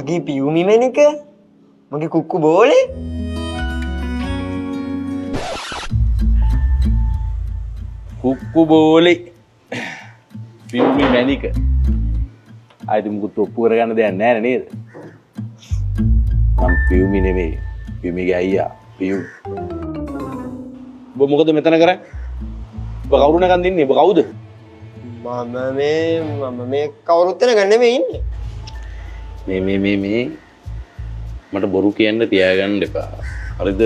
මගේ පියුමි මැනික මගේ කුක්කු බෝලේ කුක්කු බෝලේ පියුමි මැනික ආයිත් මුකුත් ඔප්පු කරගන්න දෙයක් නැහැ නේද? මම පියුමි නෙවෙයි පියුමිගේ අයියා පියුම්. ඔබ මොකද මෙතන කරන්නේ? ඔබ කවුරු නැකන් දින්නේ? ඔබ කවුද? මම මේ කවුරුත් නැගන්න නෙමෙයි ඉන්නේ. මේ මට බොරු කියන්න තියාගන්න එපා. හරිද?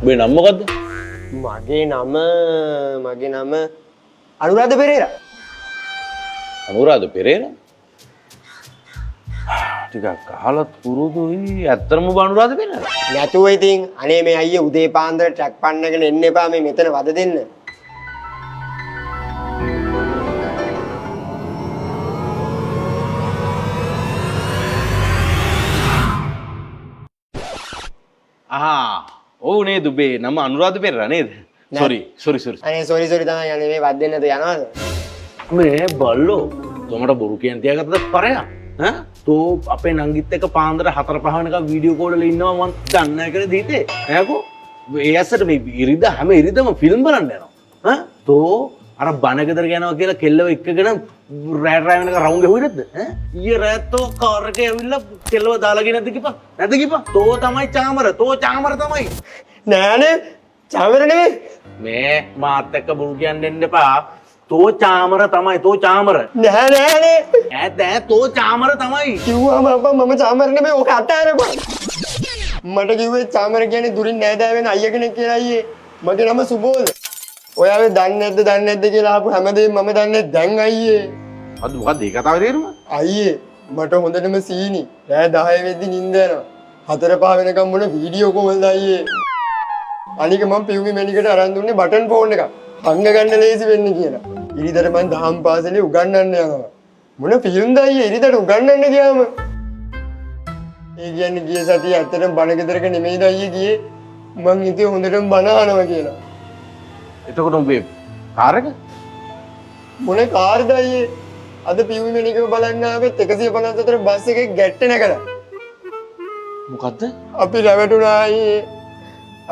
ඔබේ නම මොකද්ද? මගේ නම අනුරාධ පෙරේරා. අනුරාධ පෙරේරා? ටිකක් අහලත් පුරුදුයි. ඇත්තටම ඔබ අනුරාධ පෙරේරා? නැතුව ඉතින් අනේ මේ අයියේ උදේ පාන්දර ට්‍රක් පන්නගෙන එන්න එපා මේ මෙතන වද දෙන්න. ඔව් නේද ඔබේ නම අනුරාධ පෙරේරා නේද? සෝරි. අනේ සෝරි තමයි යන්නේ මේ වත් දෙන්නද යනවද? මේ බල්ලෝ තොමට බොරු කියන්න තියාගත්තද පරයා? ඈ? තෝ අපේ නංගිත් එක්ක පාන්දර 4-5 වෙනකම් වීඩියෝ කෝල් වල ඉන්නවා මං දන්නේ නැහැ කියලා දීතේ. ඈකෝ ඒ ඇස්සට මේ ඉරිදා හැම ඉරිදම ෆිල්ම් බලන්න යනවා. ඈ? තෝ අර බණගෙදර යනවා කියලා කෙල්ලව එක්කගෙන රෑ වෙනකම් රවුන්ඩ් ගෙහුවේ නැද්ද? ඈ? ඊයේ රෑත්තෝ කාර් එකේ ඇවිල්ලා කෙල්ලව දාලාගෙන නැද්ද කිපා? නැද්ද කිපා? තෝ තමයි චාමර තමයි. නෑනේ චාමර නෙමෙයි. මේ මාත් එක්ක බොරු කියන්න දෙන්න එපා. තෝ චාමර තමයි. නෑනේ. ඈ තෝ චාමර තමයි. කිව්වම අප්පා මම චාමර නෙමෙයි ඕක අතාරපන්. මට කිව්වේ චාමර කියන්නේ දුරින් නෑදෑ වෙන අයියා කෙනෙක් කියලා අයියේ. මගේ නම සුබෝධ. ඔයාවේ දන්නේ නැද්ද කියලා අහපු හැමදේම මම දන්නේ දැන් අයියේ. අද මොකද ඒ කතාවේ තේරුම? අයියේ මට හොඳටම සීනි. රෑ 10 වෙද්දි නිින්ද යනවා. 4-5 වෙනකම් මොන වීඩියෝ කෝල්ද අයියේ. අනික මම පියුමි මැනිකට අරන් දුන්නේ බටන් ෆෝන් එකක්. අංග ගන්න ලේසි වෙන්න කියලා. ඉරිදට මං දහම් පාසලේ උගන්වන්න යනවා. මොන ෆිල්ම්ද අයියේ ඉරිදට උගන්වන්න ගියාම. ඒ කියන්නේ ගිය සතියේ ඇත්තටම බණ ගෙදරක නෙමෙයිද අයියේ ගියේ. මං හිතුවේ හොඳටම බණ අහනවා කියලා. එතකොට උඹේ කාර් එක මොන කාර්ද අයියේ? අද පියුමි මැනිකව බලන්න ආවෙත් 154 බස් එකේ ගැට්ට නැගලා. මොකද්ද? අපි රැවටුණා අයියේ.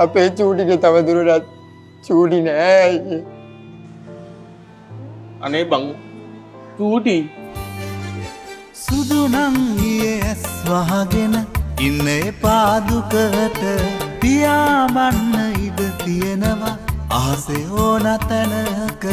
අපේ චූටිගේ තව දුරටත් චූටි නෑ අයියේ. අනේ බං චූටි සුදු නම් ඊයේ ඇස් වහගෙන ඉන්න එපා දුකට පියාඹන්න ඉඩ තියෙනවා ආසේ ඕන තැනක